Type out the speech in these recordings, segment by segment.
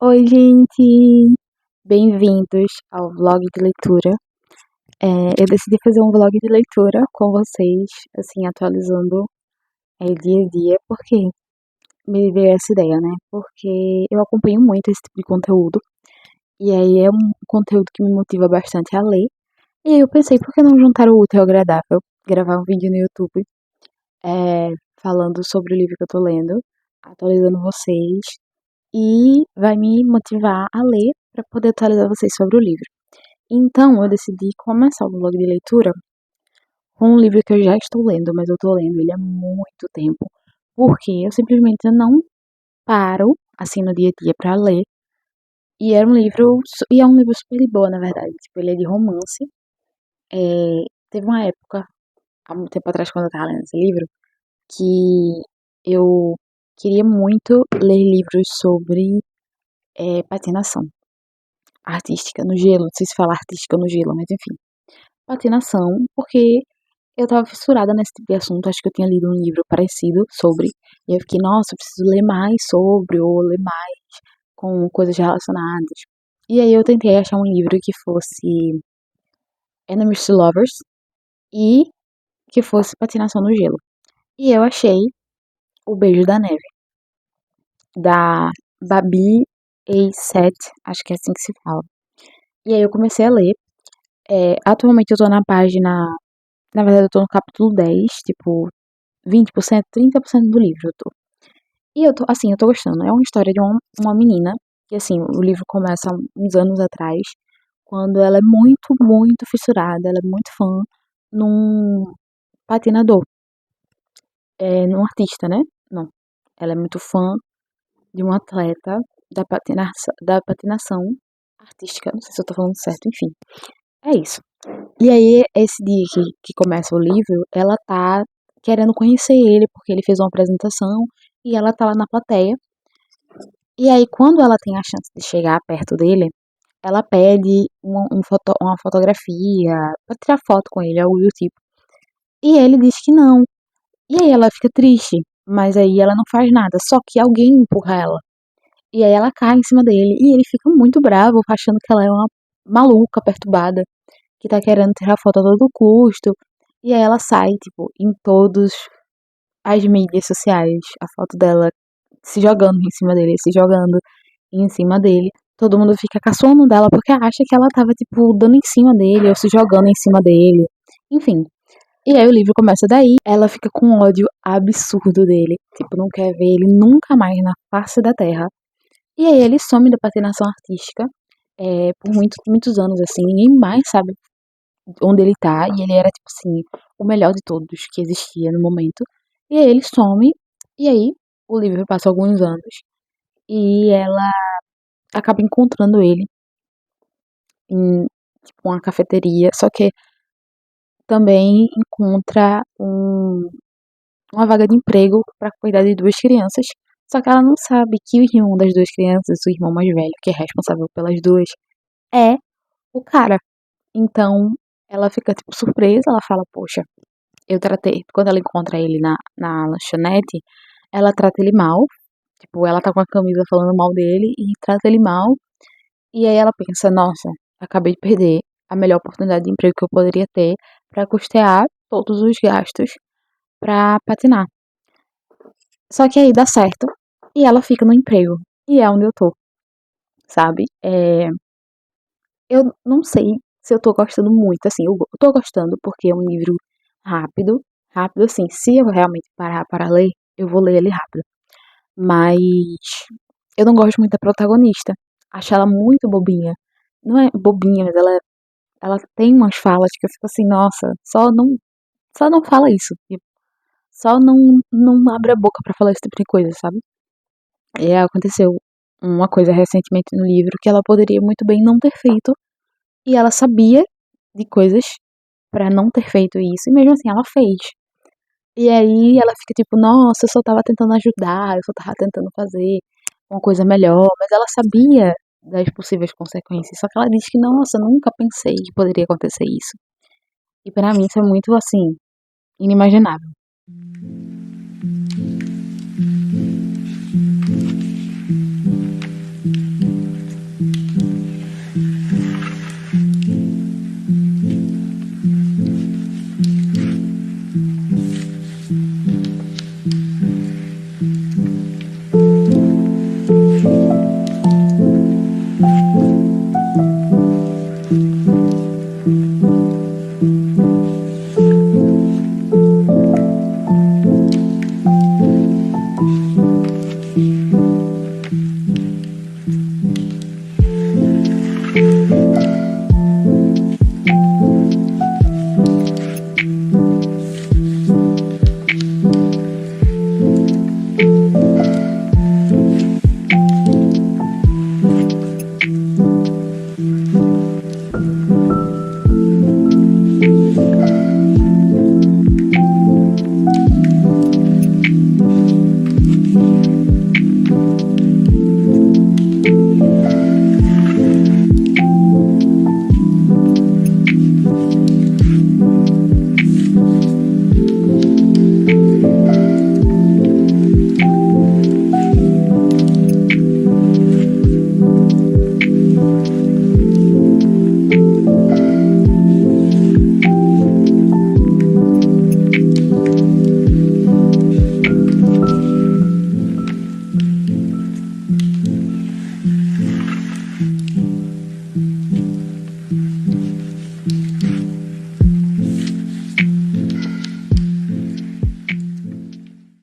Oi, gente! Bem-vindos ao vlog de leitura. Eu decidi fazer um vlog de leitura com vocês, assim, atualizando dia a dia, porque me veio essa ideia, né? Porque eu acompanho muito esse tipo de conteúdo, e aí é um conteúdo que me motiva bastante a ler. E aí eu pensei, por que não juntar o útil ao agradável? Gravar um vídeo no YouTube, é, falando sobre o livro que eu tô lendo, atualizando vocês, e vai me motivar a ler para poder atualizar vocês sobre o livro. Então, eu decidi começar o vlog de leitura com um livro que eu já estou lendo, mas eu estou lendo ele há muito tempo, porque eu simplesmente não paro, assim, no dia a dia para ler. E era um livro, e é um livro super de boa, na verdade. Tipo, ele é de romance. Teve uma época, há muito tempo atrás, quando eu estava lendo esse livro, que eu queria muito ler livros sobre patinação artística no gelo. Não sei se fala artística no gelo, mas enfim. Patinação, porque eu tava fissurada nesse tipo de assunto, acho que eu tinha lido um livro parecido sobre, e eu fiquei, nossa, eu preciso ler mais sobre, ou ler mais com coisas relacionadas. E aí eu tentei achar um livro que fosse Enemies to Lovers e que fosse Patinação no Gelo. E eu achei O Beijo da Neve, da Babi A7, acho que é assim que se fala. E aí eu comecei a ler. Atualmente eu tô na verdade eu tô no capítulo 10, tipo, 20%, 30% do livro eu tô. E eu tô, assim, eu tô gostando. É uma história de uma menina, que assim, o livro começa uns anos atrás, quando ela é muito, muito fissurada, ela é muito fã num patinador, num artista, né? Não. Ela é muito fã de um atleta da patinação artística. Não sei se eu tô falando certo, enfim. É isso. E aí, esse dia que começa o livro, ela tá querendo conhecer ele, porque ele fez uma apresentação, e ela tá lá na plateia. E aí, quando ela tem a chance de chegar perto dele, ela pede uma fotografia pra tirar foto com ele, algo do tipo. E ele diz que não. E aí ela fica triste, mas aí ela não faz nada, só que alguém empurra ela. E aí ela cai em cima dele, e ele fica muito bravo, achando que ela é uma maluca, perturbada, que tá querendo tirar foto a todo custo. E aí ela sai, tipo, em todas as mídias sociais, a foto dela se jogando em cima dele, se jogando em cima dele. Todo mundo fica caçoando dela porque acha que ela tava, tipo, dando em cima dele ou se jogando em cima dele. Enfim. E aí o livro começa daí, ela fica com um ódio absurdo dele. Tipo, não quer ver ele nunca mais na face da terra. E aí ele some da patinação artística por muitos anos, assim. Ninguém mais sabe onde ele tá. E ele era, tipo assim, o melhor de todos que existia no momento. E aí ele some. E aí o livro passa alguns anos. E ela acaba encontrando ele em tipo, uma cafeteria, só que também encontra uma vaga de emprego para cuidar de duas crianças. Só que ela não sabe que o irmão das duas crianças, o irmão mais velho, que é responsável pelas duas, é o cara. Então ela fica tipo surpresa, ela fala, poxa, eu tratei. Quando ela encontra ele na lanchonete, ela trata ele mal. Tipo, ela tá com a camisa falando mal dele e trata ele mal. E aí ela pensa, nossa, acabei de perder a melhor oportunidade de emprego que eu poderia ter para custear todos os gastos para patinar. Só que aí dá certo e ela fica no emprego. E é onde eu tô, sabe? Eu não sei se eu tô gostando muito, assim, eu tô gostando porque é um livro rápido, rápido assim, se eu realmente parar para ler, eu vou ler ele rápido. Mas eu não gosto muito da protagonista. Acho ela muito bobinha. Não é bobinha, mas ela tem umas falas que eu fico assim, nossa, só não fala isso. Tipo, só não abre a boca pra falar esse tipo de coisa, sabe? Aconteceu uma coisa recentemente no livro que ela poderia muito bem não ter feito e ela sabia de coisas pra não ter feito isso e mesmo assim ela fez. E aí ela fica tipo, nossa, eu só tava tentando ajudar, eu só tava tentando fazer uma coisa melhor, mas ela sabia das possíveis consequências, só que ela diz que, nossa, nunca pensei que poderia acontecer isso. E pra mim isso é muito assim, inimaginável.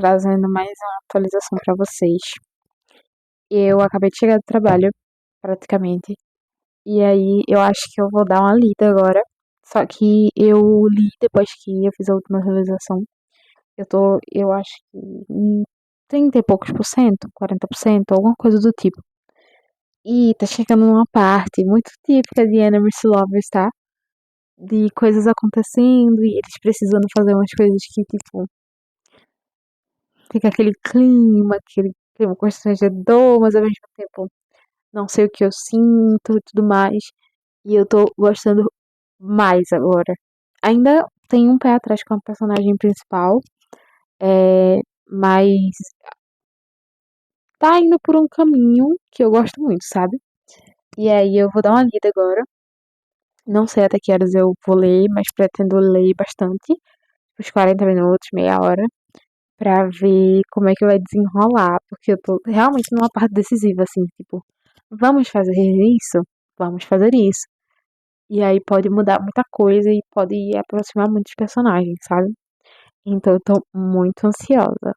trazendo mais uma atualização para vocês. Eu acabei de chegar do trabalho, praticamente, e aí eu acho que eu vou dar uma lida agora. Só que eu li depois que eu fiz a última atualização. Eu acho que em 30 e poucos por cento, 40%, alguma coisa do tipo. E tá chegando numa parte muito típica de Enemies to Lovers, tá? De coisas acontecendo e eles precisando fazer umas coisas que, tipo, fica aquele clima constrangedor, mas ao mesmo tempo não sei o que eu sinto e tudo mais. E eu tô gostando mais agora. Ainda tem um pé atrás com a personagem principal, mas tá indo por um caminho que eu gosto muito, sabe? E aí eu vou dar uma lida agora. Não sei até que horas eu vou ler, mas pretendo ler bastante, uns 40 minutos, meia hora, pra ver como é que vai desenrolar, porque eu tô realmente numa parte decisiva, assim, tipo, vamos fazer isso? Vamos fazer isso. E aí pode mudar muita coisa e pode aproximar muitos personagens, sabe? Então eu tô muito ansiosa.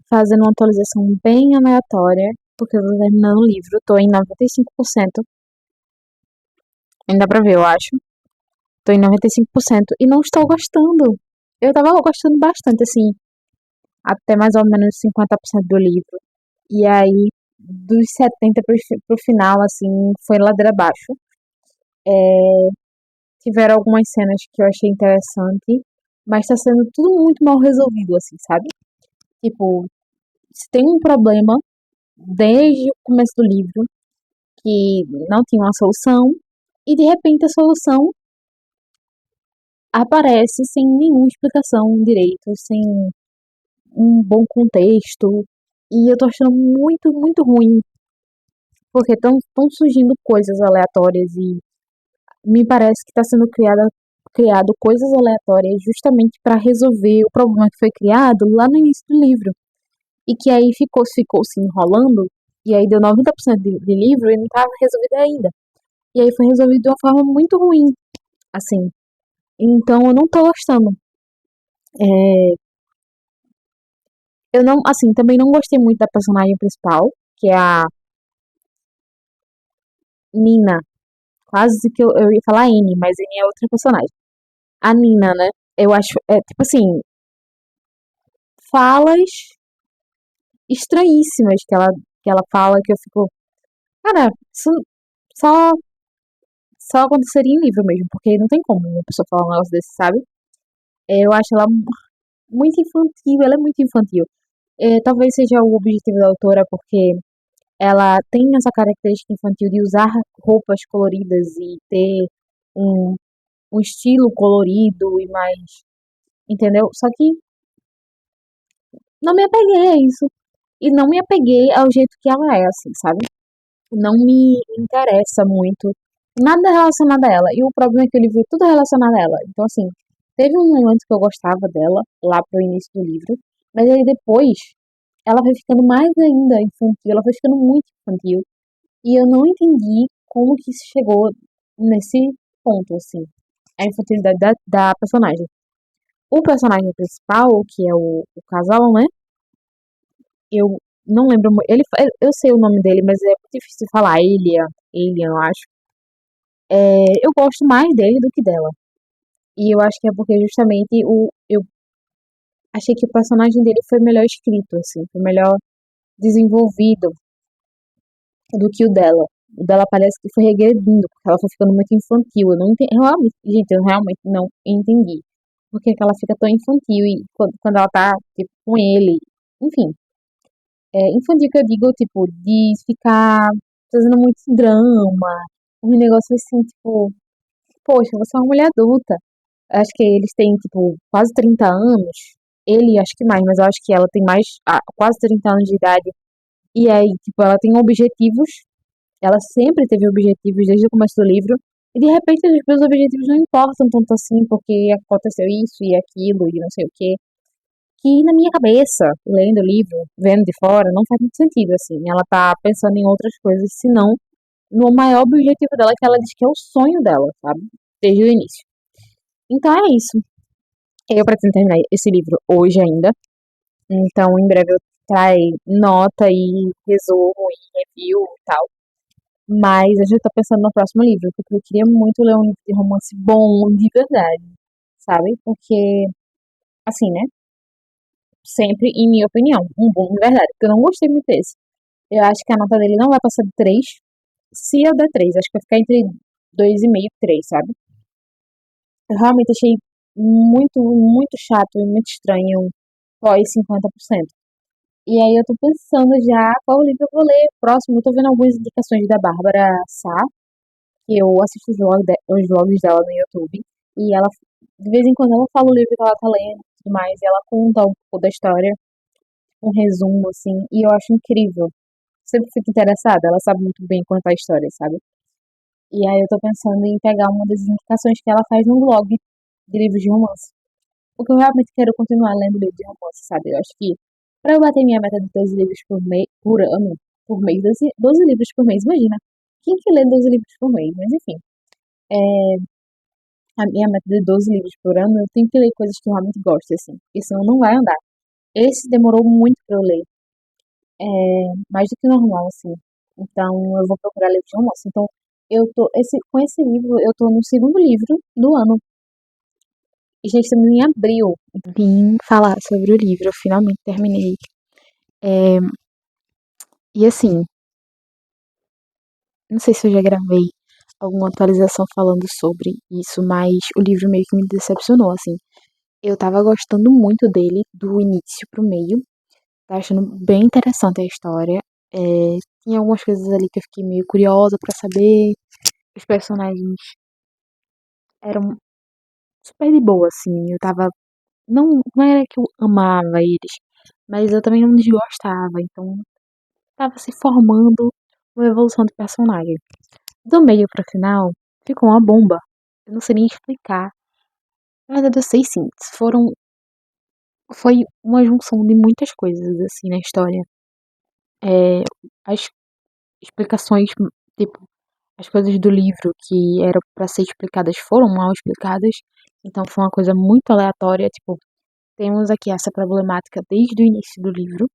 Fazendo uma atualização bem aleatória, porque eu tô terminando o livro, tô em 95%, ainda pra ver, eu acho. Tô em 95% e não estou gostando. Eu tava gostando bastante, assim, até mais ou menos 50% do livro. E aí, dos 70 pro final, assim, foi ladeira abaixo. Tiveram algumas cenas que eu achei interessante, mas tá sendo tudo muito mal resolvido, assim, sabe? Tipo, se tem um problema desde o começo do livro que não tinha uma solução, e de repente a solução aparece sem nenhuma explicação direito, sem um bom contexto. E eu tô achando muito, muito ruim, porque estão surgindo coisas aleatórias e me parece que está sendo criado coisas aleatórias justamente para resolver o problema que foi criado lá no início do livro. E que aí ficou se enrolando, e aí deu 90% de livro e não estava resolvido ainda. E aí foi resolvido de uma forma muito ruim, assim. Então eu não tô gostando. É, eu não, assim, também não gostei muito da personagem principal, que é a Nina. Quase que eu ia falar N, mas N é outra personagem. A Nina, né? Eu acho, tipo assim, falas estranhíssimas que ela fala que eu fico, cara, isso só, só aconteceria em livro mesmo, porque não tem como uma pessoa falar um negócio desse, sabe? Eu acho ela muito infantil, ela é muito infantil. Talvez seja o objetivo da autora, porque ela tem essa característica infantil de usar roupas coloridas e ter um, um estilo colorido e mais, entendeu? Só que não me apeguei a isso. E não me apeguei ao jeito que ela é, assim, sabe? Não me interessa muito nada relacionado a ela. E o problema é que o livro é tudo relacionado a ela. Então, assim, teve um momento que eu gostava dela, lá pro início do livro, mas aí depois ela vai ficando mais ainda infantil, ela vai ficando muito infantil. E eu não entendi como que isso chegou nesse ponto, assim. A infantilidade da personagem. O personagem principal, que é o casal, né? Eu não lembro. Eu sei o nome dele, mas é muito difícil de falar. Alien, eu acho. Eu gosto mais dele do que dela. E eu acho que é porque justamente eu achei que o personagem dele foi melhor escrito, assim, foi melhor desenvolvido do que o dela. O dela parece que foi regredindo, porque ela foi ficando muito infantil. Eu não entendi, realmente, gente, eu realmente não entendi. Por que que ela fica tão infantil e quando ela tá, tipo, com ele. Enfim, infantil que eu digo, tipo, de ficar fazendo muito drama, um negócio assim, tipo, poxa, você é uma mulher adulta. Acho que eles têm, tipo, quase 30 anos. Ele, acho que mais, mas eu acho que ela tem mais, quase 30 anos de idade. E aí, tipo, ela tem objetivos. Ela sempre teve objetivos desde o começo do livro. E de repente, os meus objetivos não importam tanto assim, porque aconteceu isso e aquilo e não sei o quê. Que na minha cabeça, lendo o livro, vendo de fora, não faz muito sentido, assim. Ela tá pensando em outras coisas, senão no maior objetivo dela, que ela diz que é o sonho dela, sabe? Desde o início. Então é isso. Eu pretendo terminar esse livro hoje ainda. Então, em breve eu trarei nota e resumo e review e tal. Mas a gente tá pensando no próximo livro, porque eu queria muito ler um livro de romance bom, de verdade, sabe? Porque, assim, né? Sempre, em minha opinião, um bom de verdade. Porque eu não gostei muito desse. Eu acho que a nota dele não vai passar de 3. Se eu der 3, acho que vai ficar entre 2,5 e 3, sabe? Eu realmente achei muito chato e muito estranho pós 50%. E aí eu tô pensando já qual livro eu vou ler próximo. Eu tô vendo algumas indicações da Bárbara Sá, que eu assisto os vlogs dela no YouTube. E ela, de vez em quando, ela fala o livro que ela tá lendo e tudo mais. E ela conta um pouco da história, um resumo, assim. E eu acho incrível. Sempre fico interessada. Ela sabe muito bem contar a história, sabe? E aí eu tô pensando em pegar uma das indicações que ela faz no blog de livros de romance. Porque eu realmente quero continuar lendo livros de romance, sabe? Eu acho que para eu bater minha meta de 12 livros por ano, por mês, 12 livros por mês, imagina. Quem que lê 12 livros por mês? Mas enfim, a minha meta de 12 livros por ano, eu tenho que ler coisas que eu realmente gosto, assim. Porque senão não vai andar. Esse demorou muito para eu ler, é, mais do que normal, assim. Então eu vou procurar livros de romance. Então com esse livro, eu tô no segundo livro do ano. E já estamos em abril. Vim falar sobre o livro, eu finalmente terminei. É, e assim, não sei se eu já gravei alguma atualização falando sobre isso, mas o livro meio que me decepcionou, assim. Eu tava gostando muito dele, do início pro meio. Tava achando bem interessante a história. É, tinha algumas coisas ali que eu fiquei meio curiosa pra saber. Os personagens eram super de boa, assim. Eu tava. Não era que eu amava eles, mas eu também não desgostava. Então tava se formando uma evolução de personagem. Do meio pro final, ficou uma bomba. Eu não sei nem explicar. Na verdade, eu sei sim. Foi uma junção de muitas coisas, assim, na história. É, as explicações, tipo, as coisas do livro que eram pra ser explicadas foram mal explicadas. Então foi uma coisa muito aleatória. Tipo, temos aqui essa problemática desde o início do livro.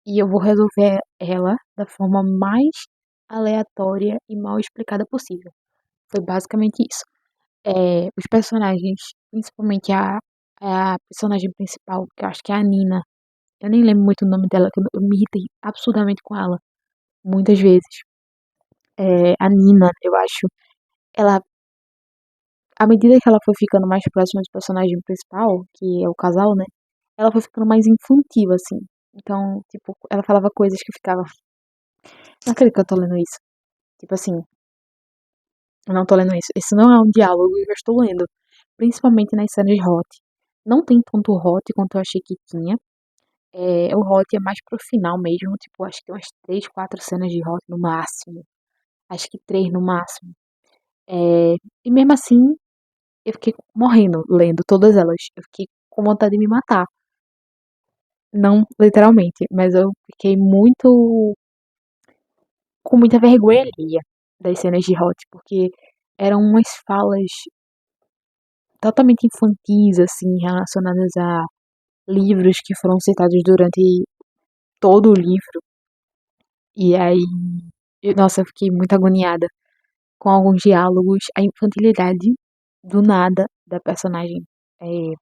E eu vou resolver ela da forma mais aleatória e mal explicada possível. Foi basicamente isso. Os personagens, principalmente a personagem principal, que eu acho que é a Nina. Eu nem lembro muito o nome dela, que eu me irritei absurdamente com ela, muitas vezes. A Nina, eu acho, ela, à medida que ela foi ficando mais próxima do personagem principal, que é o casal, né? Ela foi ficando mais infantil, assim. Então, tipo, ela falava coisas que eu ficava, não acredito que eu tô lendo isso. Tipo assim, eu não tô lendo isso. Isso não é um diálogo que eu estou lendo. Principalmente nas cenas hot. Não tem tanto hot quanto eu achei que tinha. O hot é mais pro final mesmo. Tipo, acho que tem umas 3, 4 cenas de hot no máximo. Acho que 3 no máximo. E mesmo assim, eu fiquei morrendo lendo todas elas. Eu fiquei com vontade de me matar. Não literalmente, mas eu fiquei muito com muita vergonha alheia das cenas de hot, porque eram umas falas totalmente infantis, assim, relacionadas a livros que foram citados durante todo o livro. E aí, nossa, eu fiquei muito agoniada com alguns diálogos, a infantilidade do nada da personagem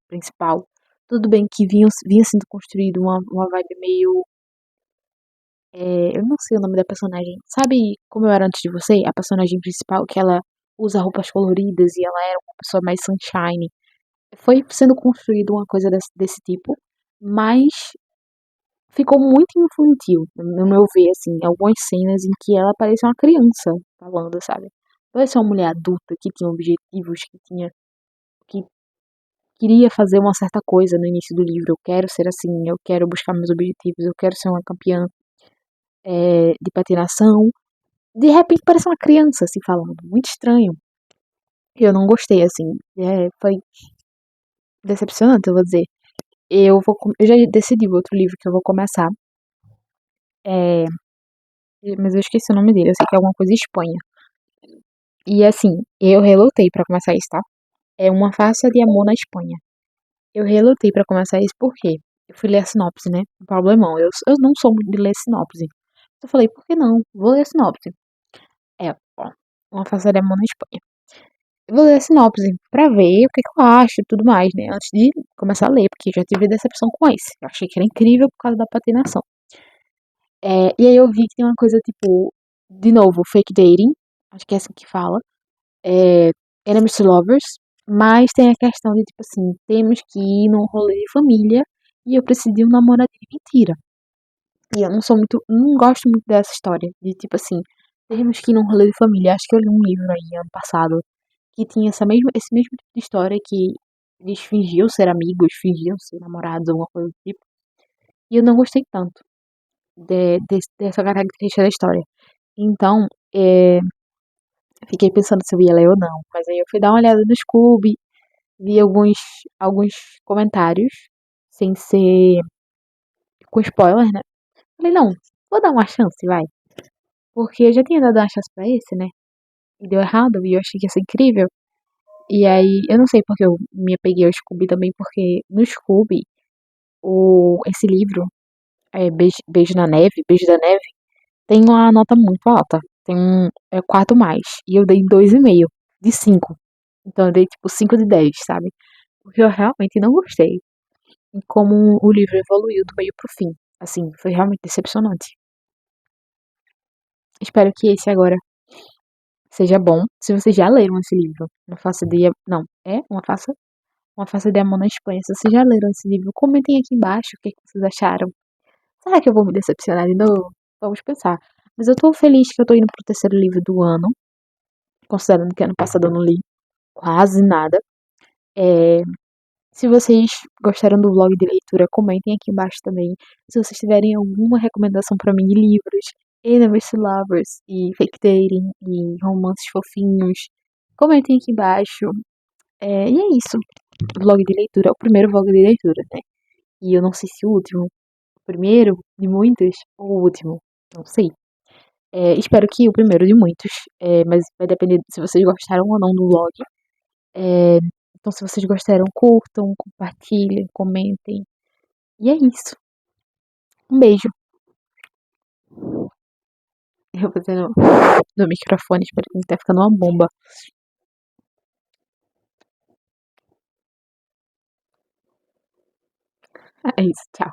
principal. Tudo bem que vinha sendo construído uma vibe meio. Eu não sei o nome da personagem. Sabe como eu era antes de você? A personagem principal, que ela usa roupas coloridas e ela era uma pessoa mais sunshine. Foi sendo construído uma coisa desse tipo, mas ficou muito infantil, no meu ver, assim, algumas cenas em que ela parece uma criança falando, sabe? Parece uma mulher adulta que tinha objetivos, que queria fazer uma certa coisa no início do livro. Eu quero ser assim, eu quero buscar meus objetivos, eu quero ser uma campeã de patinação. De repente parece uma criança assim falando, muito estranho. Eu não gostei, assim, foi decepcionante, eu vou dizer. Eu já decidi o outro livro que eu vou começar, é, mas eu esqueci o nome dele, eu sei que é alguma coisa Espanha. E assim, eu relutei pra começar isso, tá? É Uma Farsa de Amor na Espanha. Eu relutei pra começar isso porque eu fui ler a sinopse, né? Um problemão. Eu não sou muito de ler sinopse. Eu falei, por que não? Vou ler a sinopse. Ó, Uma Farsa de Amor na Espanha. Eu vou ler a sinopse pra ver o que, que eu acho e tudo mais, né? Antes de começar a ler, porque já tive decepção com esse. Eu achei que era incrível por causa da patinação. E aí eu vi que tem uma coisa tipo, de novo, fake dating. Acho que é assim que fala. É, Enemies to Lovers. Mas tem a questão de, tipo assim, temos que ir num rolê de família e eu preciso de um namoradinho de mentira. E eu não sou muito, não gosto muito dessa história. De, tipo assim, temos que ir num rolê de família. Acho que eu li um livro aí, ano passado, que tinha esse mesmo tipo de história que eles fingiam ser amigos, fingiam ser namorados, alguma coisa do tipo. E eu não gostei tanto dessa característica da história. Então, fiquei pensando se eu ia ler ou não. Mas aí eu fui dar uma olhada no Scooby, vi alguns comentários, sem ser com spoiler, né? Falei, não, vou dar uma chance, vai. Porque eu já tinha dado uma chance pra esse, né? E deu errado, e eu achei que ia ser incrível. E aí, eu não sei porque eu me apeguei ao Scooby também, porque no Scooby, esse livro, Beijo da Neve, tem uma nota muito alta. Tem um 4 mais. E eu dei 2,5 de 5. Então eu dei tipo 5 de 10, sabe? Porque eu realmente não gostei. E como o livro evoluiu do meio pro fim. Assim, foi realmente decepcionante. Espero que esse agora seja bom. Se vocês já leram esse livro, Uma Face de... Não, Uma Face de Amor na Espanha. Se vocês já leram esse livro, comentem aqui embaixo o que, que vocês acharam. Será que eu vou me decepcionar de novo? Vamos pensar. Mas eu tô feliz que eu tô indo pro terceiro livro do ano, considerando que ano passado eu não li quase nada. É, Se vocês gostaram do vlog de leitura, comentem aqui embaixo também. Se vocês tiverem alguma recomendação pra mim de livros, Enemies to Lovers e Fake Dating e romances fofinhos, comentem aqui embaixo. E é isso. Vlog de leitura, é o primeiro vlog de leitura, né? E eu não sei se o último, o primeiro de muitos ou o último, não sei. Espero que o primeiro de muitos, mas vai depender se vocês gostaram ou não do vlog. É, então, se vocês gostaram, curtam, compartilhem, comentem. E é isso. Um beijo. Eu vou fazer no microfone, espero que não tá ficando uma bomba. É isso, tchau.